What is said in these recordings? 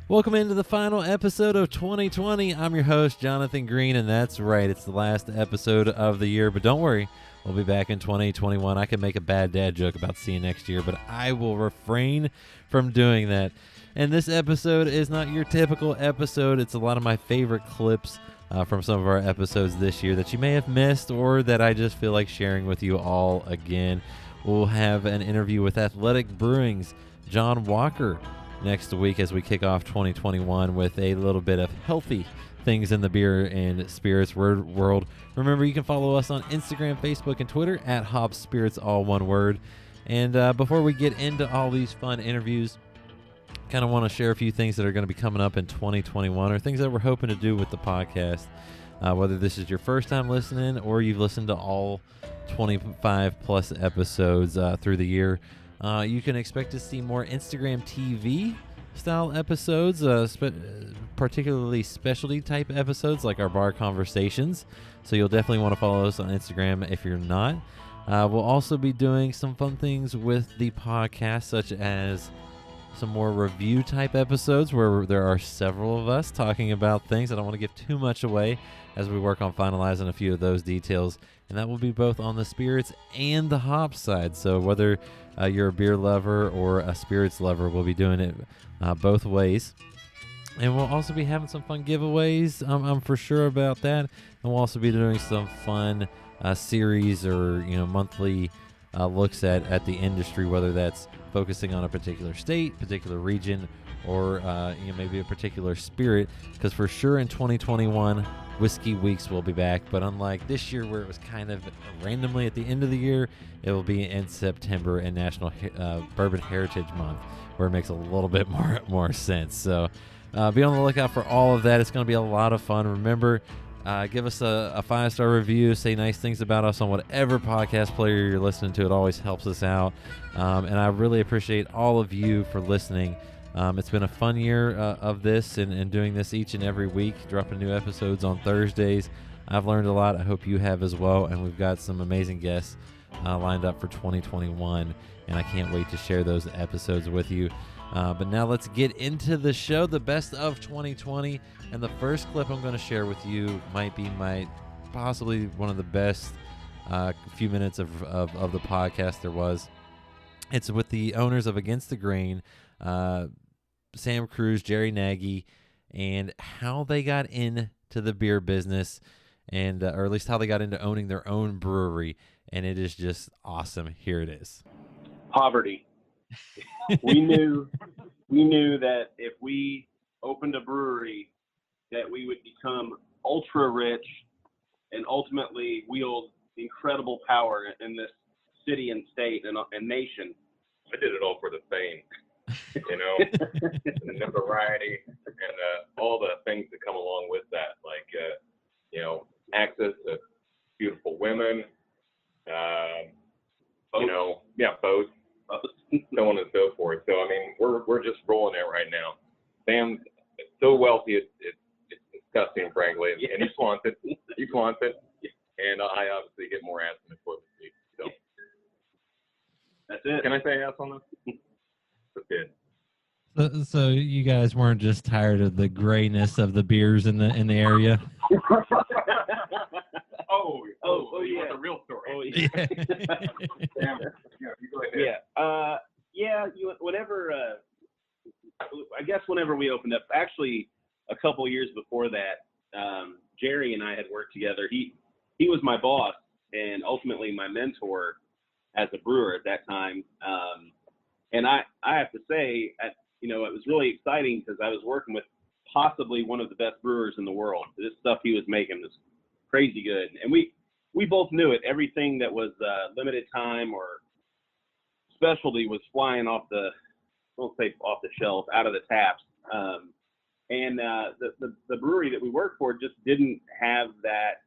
Welcome into the final episode of 2020. I'm your host, Jonathan Green, and that's right, it's the last episode of the year. But don't worry, we'll be back in 2021. I can make a bad dad joke about seeing next year, but I will refrain from doing that. And this episode is not your typical episode. It's a lot of my favorite clips from some of our episodes this year that you may have missed or that I just feel like sharing with you all again. We'll have an interview with Athletic Brewing's John Walker next week as we kick off 2021 with a little bit of healthy things in the beer and spirits world. Remember, you can follow us on Instagram, Facebook, and Twitter at Hops Spirits, all one word. And before we get into all these fun interviews, kind of want to share a few things that are going to be coming up in 2021 or things that we're hoping to do with the podcast. Whether this is your first time listening or you've listened to all 25 plus episodes through the year, you can expect to see more Instagram TV style episodes, particularly specialty type episodes like our bar conversations. So you'll definitely want to follow us on Instagram if you're not. We'll also be doing some fun things with the podcast, such as some more review type episodes where there are several of us talking about things. I don't want to give too much away as we work on finalizing a few of those details. And that will be both on the spirits and the hops side. So whether you're a beer lover or a spirits lover, we'll be doing it both ways. And we'll also be having some fun giveaways. I'm for sure about that. And we'll also be doing some fun series or monthly looks at the industry, whether that's focusing on a particular state, particular region, or maybe a particular spirit. Because for sure in 2021, Whiskey Weeks will be back. But unlike this year where it was kind of randomly at the end of the year, it will be in September in National Bourbon Heritage Month, where it makes a little bit more sense. So be on the lookout for all of that. It's going to be a lot of fun. Remember, give us a 5-star review. Say nice things about us on whatever podcast player you're listening to. It always helps us out. And I really appreciate all of you for listening. It's been a fun year of this and doing this each and every week, dropping new episodes on Thursdays. I've learned a lot. I hope you have as well. And we've got some amazing guests lined up for 2021. And I can't wait to share those episodes with you. But now let's get into the show, the best of 2020. And the first clip I'm going to share with you might be possibly one of the best few minutes of the podcast there was. It's with the owners of Against the Grain, Sam Cruz, Jerry Nagy, and how they got into the beer business, and or at least how they got into owning their own brewery. And it is just awesome. Here it is. Poverty. we knew that if we opened a brewery that we would become ultra rich and ultimately wield incredible power in this city and state and nation. I did it all for the fame, and the variety and all the things that come along with that, like access to beautiful women, both. So on and so forth. So I mean, we're just rolling it right now. Sam's so wealthy, it's disgusting, frankly, and he wants it. He wants it, and I obviously get more ass than the toilet seat. So that's it. Can I say ass on this? That's it. So you guys weren't just tired of the grayness of the beers in the area? You want the real story? Oh, yeah. You go ahead. Whenever I guess whenever we opened up, actually a couple years before that, Jerry and I had worked together. He was my boss and ultimately my mentor as a brewer at that time. And I have to say, it was really exciting because I was working with possibly one of the best brewers in the world. This stuff he was making was crazy good. And we both knew it. Everything that was limited time or specialty was flying off the shelf, out of the taps. And the brewery that we worked for just didn't have that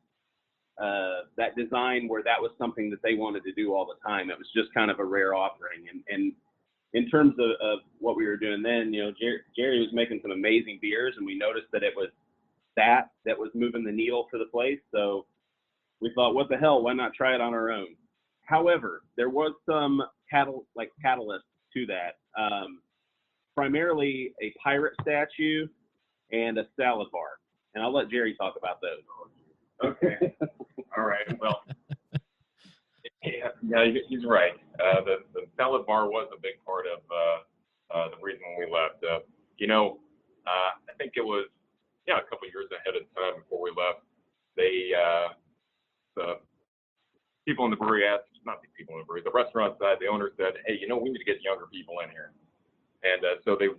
design where that was something that they wanted to do all the time. It was just kind of a rare offering. And in terms of what we were doing then, Jerry was making some amazing beers, and we noticed that it was that was moving the needle for the place. So we thought, what the hell, why not try it on our own? However, there was some catalyst to that. primarily a pirate statue and a salad bar. And I'll let Jerry talk about those. Okay. All right. Well, yeah, he's right. The salad bar was a big part of the reason we left. I think it was a couple years ahead of time before we left. The people in the brewery asked, not the people in the brewery, the restaurant side, the owner said, hey, we need to get younger people in here. And so they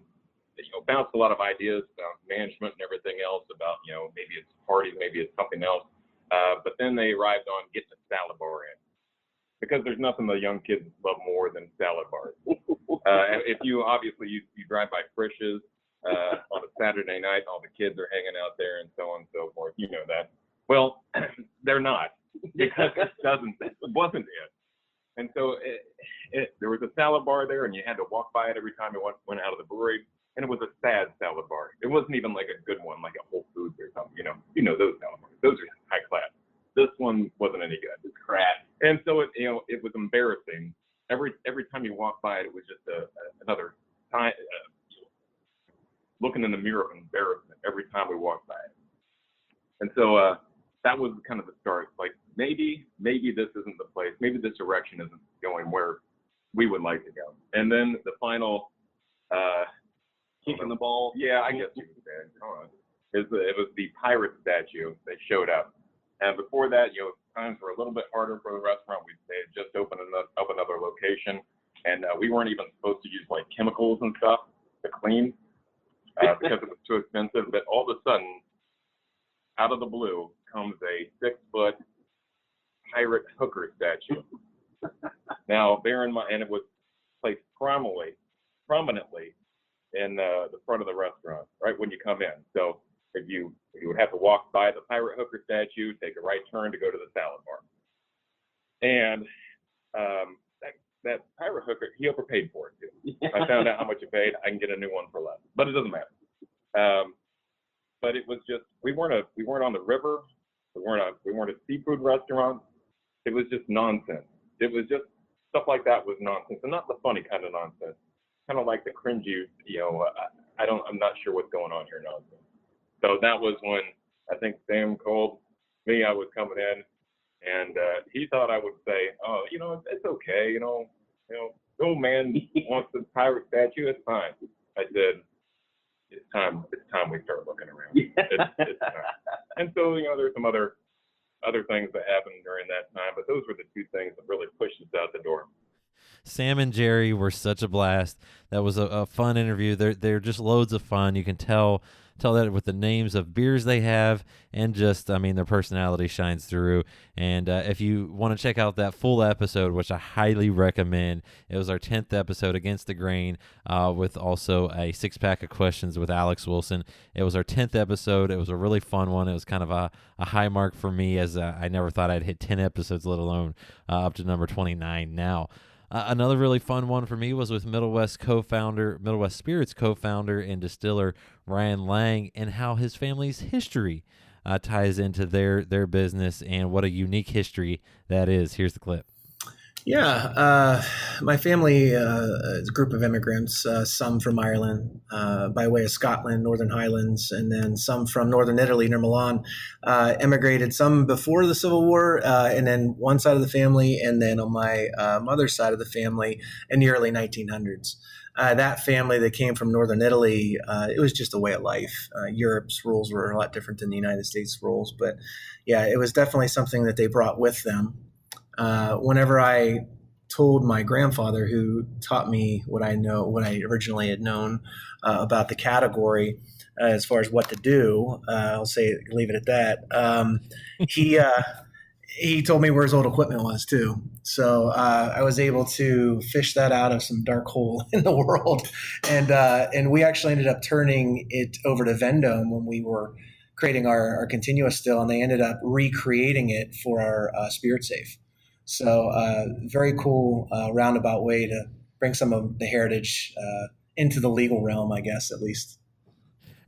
bounced a lot of ideas about management and everything else about, maybe it's parties, maybe it's something else. But then they arrived on getting a salad bar in, because there's nothing the young kids love more than salad bars. If you drive by Frisch's on a Saturday night, all the kids are hanging out there and so on and so forth. You know that. Well, they're not, because it wasn't it. And so there was a salad bar there, and you had to walk by it every time you went out of the brewery. And it was a sad salad bar. It wasn't even like a good one, like a Whole Foods or something. Those salad bars. Those are high class. This one wasn't any good. It's crap. And so it was embarrassing. Every time you walked by it, it was just another time looking in the mirror of embarrassment every time we walked by it. And so that was kind of the start. Like maybe this isn't the place. Maybe this direction isn't going where we would like to go. And then the final kicking the ball. Yeah, I guess you could say. It was the pirate statue that showed up. And before that, times were a little bit harder for the restaurant. They had just opened up another location, and we weren't even supposed to use like chemicals and stuff to clean because it was too expensive. But all of a sudden, out of the blue, comes a 6-foot pirate hooker statue. Now, bear in mind, and it was placed prominently in the front of the restaurant, right when you come in. So if you would have to walk by the pirate hooker statue, take a right turn to go to the salad bar. And that pirate hooker, he overpaid for it too. I found out how much he paid. I can get a new one for less, but it doesn't matter. But it was just we weren't on the river. We weren't a seafood restaurant. It was just nonsense. It was just stuff like that was nonsense, and not the funny kind of nonsense. Kind of like the cringy, I'm not sure what's going on here nonsense. So that was when I think Sam called me. I was coming in, and he thought I would say, "Oh, it's okay. The old man wants the pirate statue. It's fine." I said, "It's time. It's time we start looking around. It's time." And so there's some other things that happened during that time, but those were the two things that really pushed us out the door. Sam and Jerry were such a blast. That was a fun interview. They're just loads of fun. You can tell that with the names of beers they have, and just, their personality shines through. And if you want to check out that full episode, which I highly recommend, it was our 10th episode, Against the Grain, with also a 6-pack of questions with Alex Wilson. It was our 10th episode. It was a really fun one. It was kind of a high mark for me, as I never thought I'd hit 10 episodes, let alone up to number 29 now. Another really fun one for me was with Middle West Spirits co-founder and distiller Ryan Lang, and how his family's history ties into their business, and what a unique history that is. Here's the clip. Yeah, my family is a group of immigrants, some from Ireland, by way of Scotland, Northern Highlands, and then some from Northern Italy near Milan, immigrated, some before the Civil War, and then one side of the family, and then on my mother's side of the family in the early 1900s. That family that came from Northern Italy, it was just a way of life. Europe's rules were a lot different than the United States rules, but yeah, it was definitely something that they brought with them. Whenever I told my grandfather, who taught me what I originally had known about the category, as far as what to do, leave it at that. He told me where his old equipment was too. So I was able to fish that out of some dark hole in the world. And we actually ended up turning it over to Vendome when we were creating our continuous still, and they ended up recreating it for our Spirit Safe. So very cool roundabout way to bring some of the heritage into the legal realm, I guess, at least.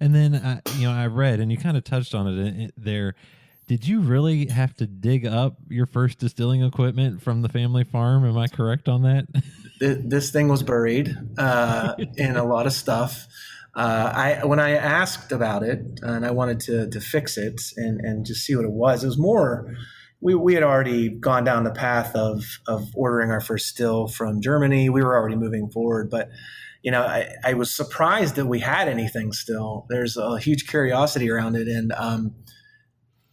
And then, I read, and you kind of touched on it there. Did you really have to dig up your first distilling equipment from the family farm? Am I correct on that? this thing was buried in a lot of stuff. When I asked about it and I wanted to fix it and just see what it was more. We had already gone down the path of ordering our first still from Germany. We were already moving forward, but I was surprised that we had anything still. There's a huge curiosity around it, and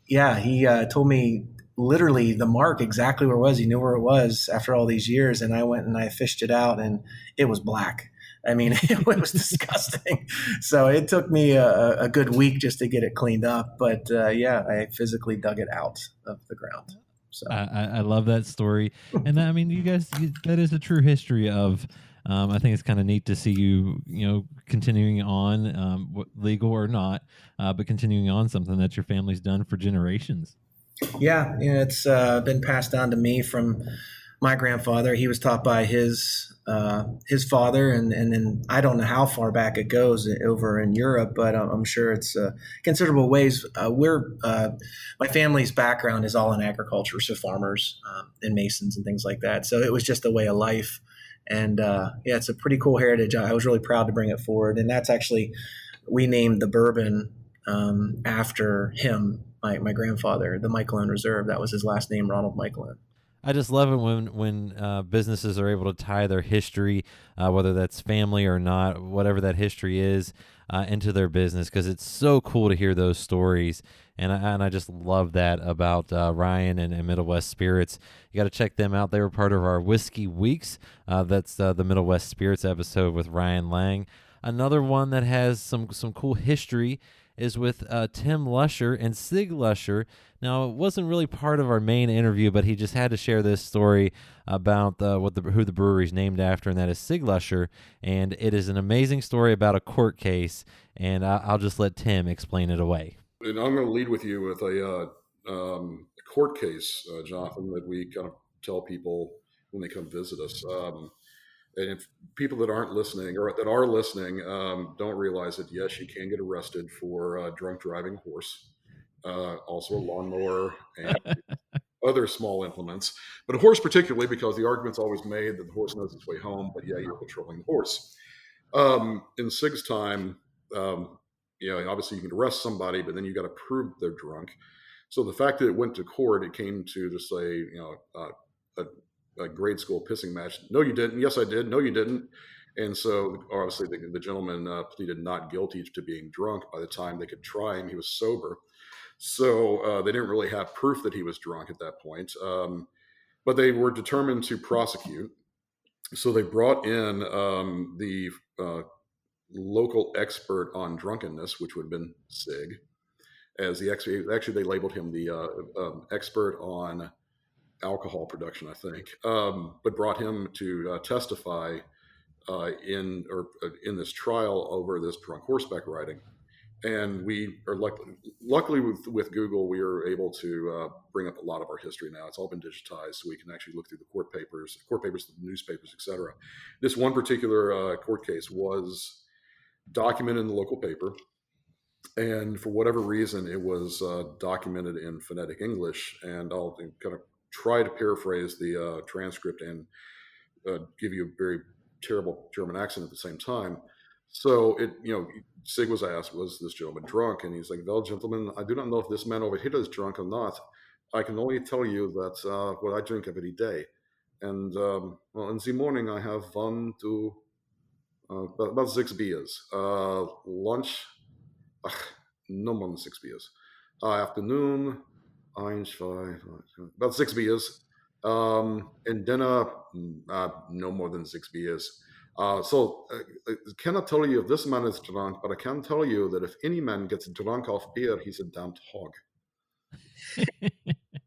he told me literally the mark exactly where it was. He knew where it was after all these years, and I went and I fished it out, and it was black. I mean, it was disgusting. So it took me a good week just to get it cleaned up. But I physically dug it out of the ground. So I love that story. And I mean, you guys, that is a true history of, I think it's kind of neat to see you continuing on, legal or not, but continuing on something that your family's done for generations. Yeah, it's been passed down to me from my grandfather. He was taught by his father, and then I don't know how far back it goes over in Europe, but I'm sure it's considerable ways. My family's background is all in agriculture, so farmers and masons and things like that. So it was just a way of life, and it's a pretty cool heritage. I was really proud to bring it forward, and that's actually, we named the bourbon after him, my grandfather, the Michaelin Reserve. That was his last name, Ronald Michaelin. I just love it when businesses are able to tie their history, whether that's family or not, whatever that history is, into their business, because it's so cool to hear those stories. And I just love that about Ryan and Middle West Spirits. You got to check them out. They were part of our Whiskey Weeks. That's the Middle West Spirits episode with Ryan Lang. Another one that has some cool history is with Tim Lusher and Sig Lusher. Now, it wasn't really part of our main interview, but he just had to share this story about who the brewery is named after, and that is Sig Lusher. And it is an amazing story about a court case, and I'll just let Tim explain it away. And I'm going to lead with you with a court case, Jonathan, that we kind of tell people when they come visit us. And if people that aren't listening or that are listening don't realize that, yes, you can get arrested for drunk driving a horse, also a lawnmower and other small implements. But a horse particularly, because the argument's always made that the horse knows its way home, but yeah, you're controlling the horse. In Sig's time, obviously you can arrest somebody, but then you got to prove they're drunk. So the fact that it went to court, it came to just say, a grade school pissing match. No, you didn't. Yes, I did. No, you didn't. And so obviously the gentleman pleaded not guilty to being drunk. By the time they could try him, he was sober. So they didn't really have proof that he was drunk at that point. But they were determined to prosecute. So they brought in the local expert on drunkenness, which would have been Sig, as the expert. Actually, they labeled him the expert on alcohol production, I think, but brought him to testify in this trial over this drunk horseback riding. And we are luckily with Google, we are able to bring up a lot of our history now. It's all been digitized, so we can actually look through the court papers, the newspapers, etc. This one particular court case was documented in the local paper, and for whatever reason, it was documented in phonetic English. And I'll kind of try to paraphrase the transcript and give you a very terrible German accent at the same time. So Sig was asked, was this gentleman drunk? And he's like, well, gentlemen, I do not know if this man over here is drunk or not. I can only tell you that what I drink every day. And in the morning, I have about 6 beers. Lunch, no more than 6 beers. Afternoon, about 6 beers. And dinner, no more than 6 beers. So I cannot tell you if this man is drunk, but I can tell you that if any man gets drunk off beer, he's a damned hog.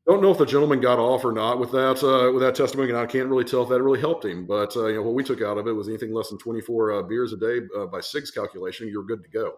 Don't know if the gentleman got off or not with that testimony, and I can't really tell if that really helped him. But what we took out of it was anything less than 24 beers a day by Sig's calculation, you're good to go.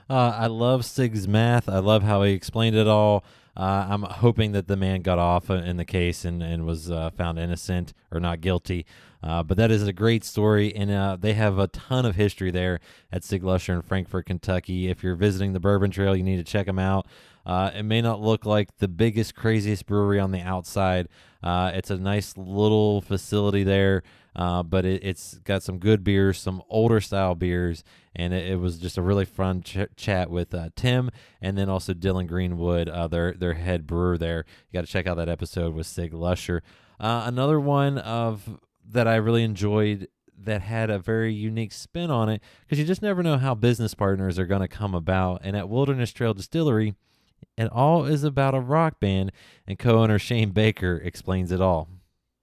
I love Sig's math. I love how he explained it all. I'm hoping that the man got off in the case and was found innocent or not guilty. But that is a great story, and they have a ton of history there at Sig Lusher in Frankfort, Kentucky. If you're visiting the Bourbon Trail, you need to check them out. It may not look like the biggest, craziest brewery on the outside. It's a nice little facility there, but it's got some good beers, some older style beers, and it was just a really fun chat with Tim, and then also Dylan Greenwood, their head brewer there. You got to check out that episode with Sig Lusher. Another one of that I really enjoyed that had a very unique spin on it, because you just never know how business partners are going to come about. And at Wilderness Trail Distillery, it all is about a rock band, and co-owner Shane Baker explains it all.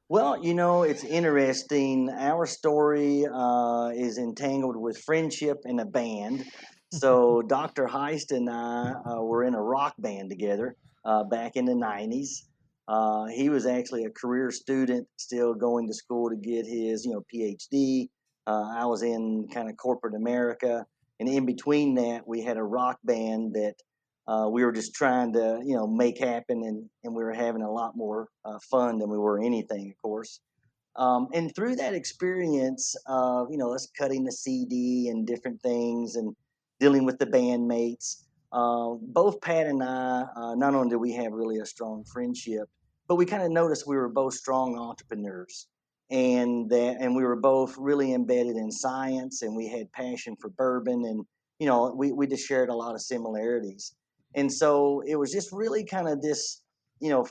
Well, it's interesting. Our story is entangled with friendship and a band. So Dr. Heist and I were in a rock band together back in the 90s. He was actually a career student, still going to school to get his, PhD. I was in kind of corporate America, and in between that, we had a rock band that we were just trying to, make happen, and we were having a lot more fun than we were anything, of course. And through that experience of, us cutting the CD and different things and dealing with the bandmates, both Pat and I, not only did we have really a strong friendship, but we kind of noticed we were both strong entrepreneurs, and we were both really embedded in science, and we had passion for bourbon, and we just shared a lot of similarities. And so it was just really kind of this,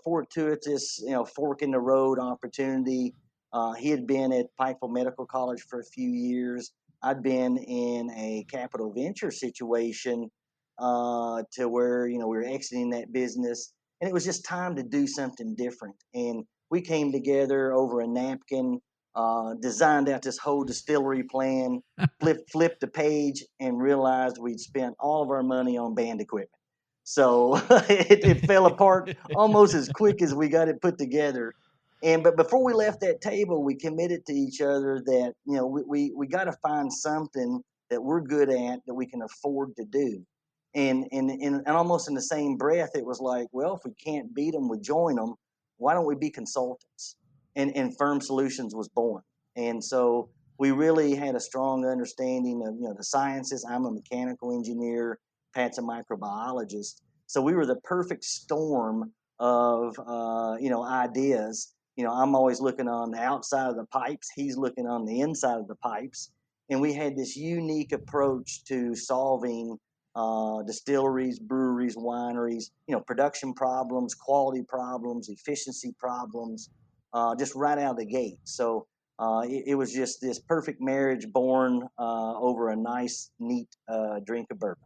fortuitous, fork in the road opportunity. He had been at Pikeville Medical College for a few years. I'd been in a capital venture situation to where, we were exiting that business, and it was just time to do something different. And we came together over a napkin, designed out this whole distillery plan, flipped the page, and realized we'd spent all of our money on band equipment. So it fell apart almost as quick as we got it put together. But before we left that table, we committed to each other that we got to find something that we're good at that we can afford to do. And almost in the same breath, it was like, well, if we can't beat them, we join them. Why don't we be consultants? And Firm Solutions was born. And so we really had a strong understanding of the sciences. I'm a mechanical engineer. Pat's a microbiologist. So we were the perfect storm of ideas. I'm always looking on the outside of the pipes. He's looking on the inside of the pipes. And we had this unique approach to solving distilleries, breweries, wineries, production problems, quality problems, efficiency problems, just right out of the gate. So it was just this perfect marriage born over a nice, neat drink of bourbon.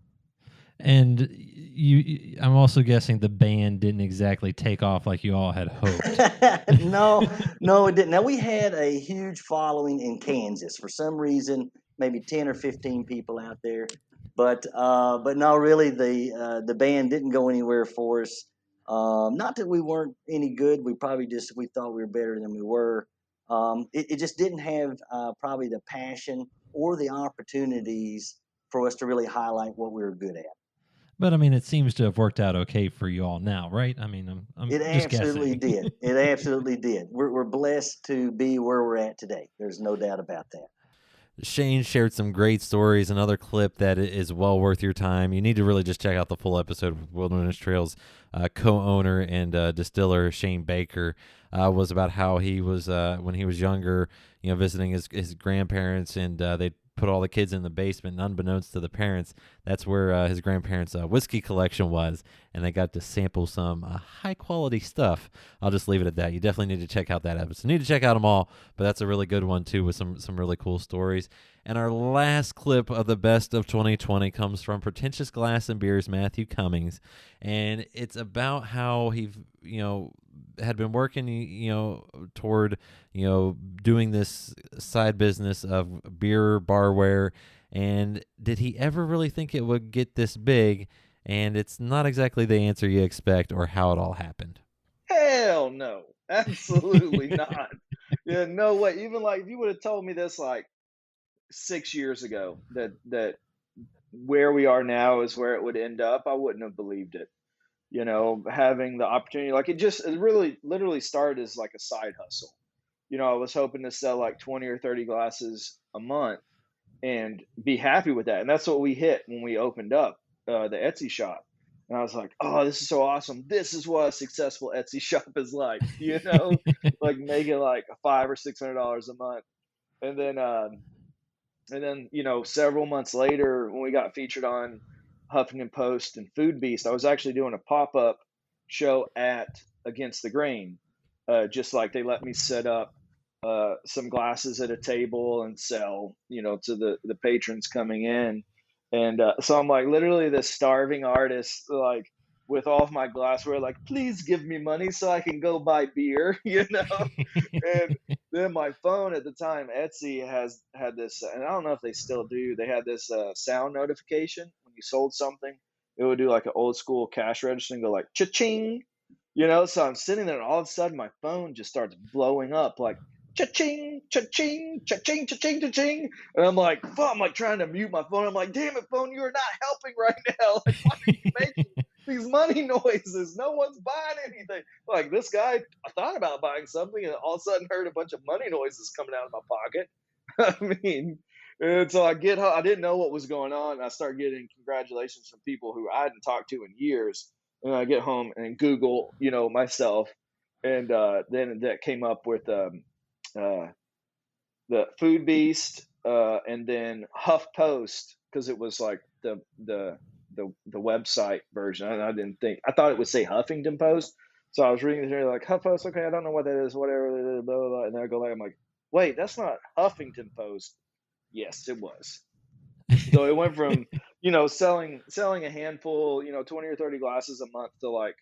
And I'm also guessing the band didn't exactly take off like you all had hoped. No, it didn't. Now, we had a huge following in Kansas for some reason, maybe 10 or 15 people out there. But no, really, the band didn't go anywhere for us. Not that we weren't any good. We thought we were better than we were. It just didn't have probably the passion or the opportunities for us to really highlight what we were good at. But I mean, it seems to have worked out okay for you all now, right? I mean, I'm It just absolutely guessing. did. It absolutely did. We're blessed to be where we're at today. There's no doubt about that. Shane shared some great stories. Another clip that is well worth your time. You need to really just check out the full episode with Wilderness Trail's co-owner and distiller Shane Baker. Was about how he was when he was younger, visiting his grandparents, and they put all the kids in the basement. And unbeknownst to the parents, that's where his grandparents' whiskey collection was, and they got to sample some high quality stuff. I'll just leave it at that. You definitely need to check out that episode. You need to check out them all, but that's a really good one too, with some really cool stories. And our last clip of the best of 2020 comes from Pretentious Glass and Beer's Matthew Cummings, and it's about how he, had been working, toward, doing this side business of beer barware, and did he ever really think it would get this big? And it's not exactly the answer you expect or how it all happened. Hell no, absolutely not. Yeah, no way. Even like if you would have told me this like 6 years ago that where we are now is where it would end up, I wouldn't have believed it. Having the opportunity, like it really literally started as like a side hustle. I was hoping to sell like 20 or 30 glasses a month and be happy with that. And that's what we hit when we opened up the Etsy shop. And I was like, oh, this is so awesome. This is what a successful Etsy shop is like, like making like $500 or $600 a month. And then several months later, when we got featured on Huffington Post and Food Beast, I was actually doing a pop-up show at Against the Grain. Just like they let me set up some glasses at a table and sell, to the patrons coming in. And so I'm like literally this starving artist, like with all of my glassware, like, please give me money so I can go buy beer, And then my phone at the time, Etsy had this, and I don't know if they still do. They had this sound notification when you sold something. It would do like an old school cash register and go like cha-ching, So I'm sitting there, and all of a sudden my phone just starts blowing up like cha-ching, cha-ching, cha-ching, cha-ching, cha-ching, and I'm like, fuck, I'm like trying to mute my phone. I'm like, damn it, phone, you are not helping right now. Like, why are you making these money noises? No one's buying anything. Like this guy, I thought about buying something, and all of a sudden heard a bunch of money noises coming out of my pocket. I mean, and so I get home. I didn't know what was going on. I start getting congratulations from people who I hadn't talked to in years. And I get home and Google, myself, and then that came up with the Food Beast, and then HuffPost, because it was like the website version. And I thought it would say Huffington Post. So I was reading it like HuffPost. Okay, I don't know what that is. Whatever. Blah, blah, blah. And then I go like, I'm like, wait, that's not Huffington Post. Yes, it was. So it went from selling a handful, 20 or 30 glasses a month to like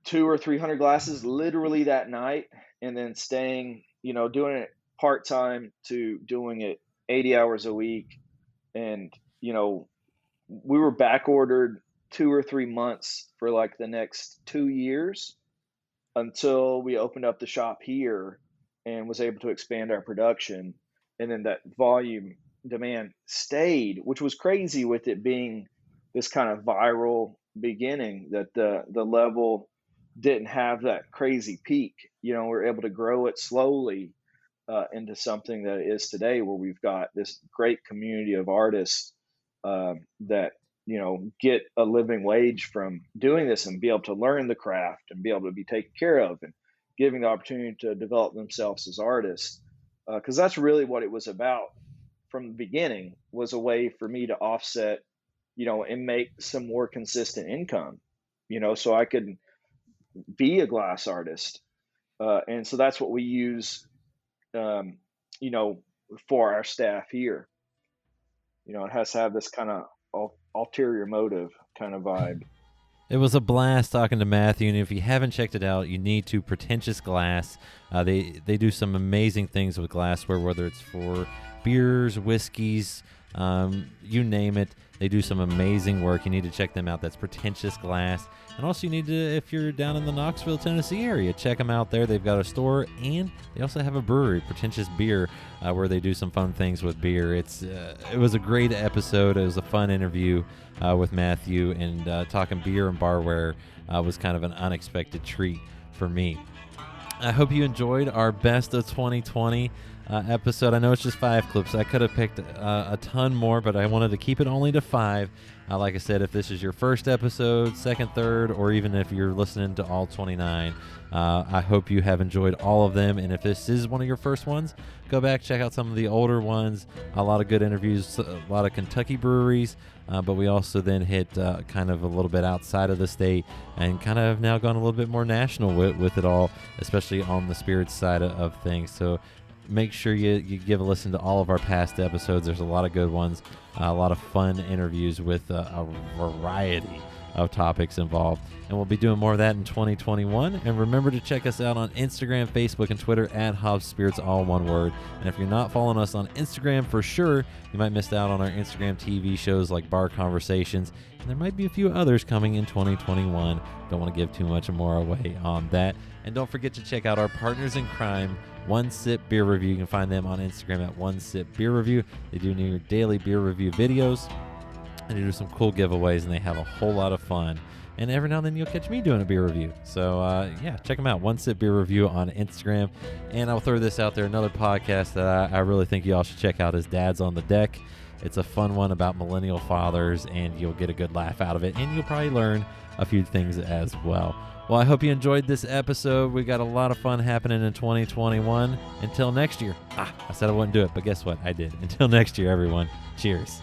200 or 300 glasses literally that night, and then staying, doing it part-time to doing it 80 hours a week. And we were back ordered 2 or 3 months for like the next 2 years until we opened up the shop here and was able to expand our production. And then that volume demand stayed, which was crazy with it being this kind of viral beginning, that the level didn't have that crazy peak. We're able to grow it slowly into something that it is today, where we've got this great community of artists that get a living wage from doing this and be able to learn the craft and be able to be taken care of and giving the opportunity to develop themselves as artists, because that's really what it was about from the beginning, was a way for me to offset and make some more consistent income, so I could be a glass artist. And so that's what we use for our staff here. It has to have this kind of ulterior motive kind of vibe. It was a blast talking to Matthew, and if you haven't checked it out, you need to. Pretentious Glass. They do some amazing things with glassware, whether it's for beers, whiskeys, you name it. They do some amazing work. You need to check them out. That's Pretentious Glass. And also you need to, if you're down in the Knoxville, Tennessee area, check them out there. They've got a store, and they also have a brewery, Pretentious Beer, where they do some fun things with beer. It was a great episode. It was a fun interview with Matthew, and talking beer and barware was kind of an unexpected treat for me. I hope you enjoyed our Best of 2020 episode. I know it's just 5 clips. I could have picked a ton more, but I wanted to keep it only to 5. Like I said, if this is your first episode, second, third, or even if you're listening to all 29, I hope you have enjoyed all of them. And if this is one of your first ones, go back, check out some of the older ones. A lot of good interviews, a lot of Kentucky breweries, but we also then hit kind of a little bit outside of the state, and kind of have now gone a little bit more national with it all, especially on the spirits side of things. So make sure you give a listen to all of our past episodes. There's a lot of good ones, a lot of fun interviews with a variety of topics involved, and we'll be doing more of that in 2021. And remember to check us out on Instagram, Facebook, and Twitter at Hobbs Spirits, all one word. And if you're not following us on Instagram, for sure, you might miss out on our Instagram TV shows like Bar Conversations, and there might be a few others coming in 2021. Don't want to give too much more away on that. And don't forget to check out our partners in crime, One Sip Beer Review. You can find them on Instagram at One Sip Beer Review. They do new daily beer review videos, and they do some cool giveaways, and they have a whole lot of fun. And every now and then you'll catch me doing a beer review. So, check them out. One Sip Beer Review on Instagram. And I'll throw this out there. Another podcast that I really think y'all should check out is Dad's on the Deck. It's a fun one about millennial fathers, and you'll get a good laugh out of it. And you'll probably learn a few things as well. Well, I hope you enjoyed this episode. We got a lot of fun happening in 2021. Until next year. I said I wouldn't do it, but guess what? I did. Until next year, everyone. Cheers.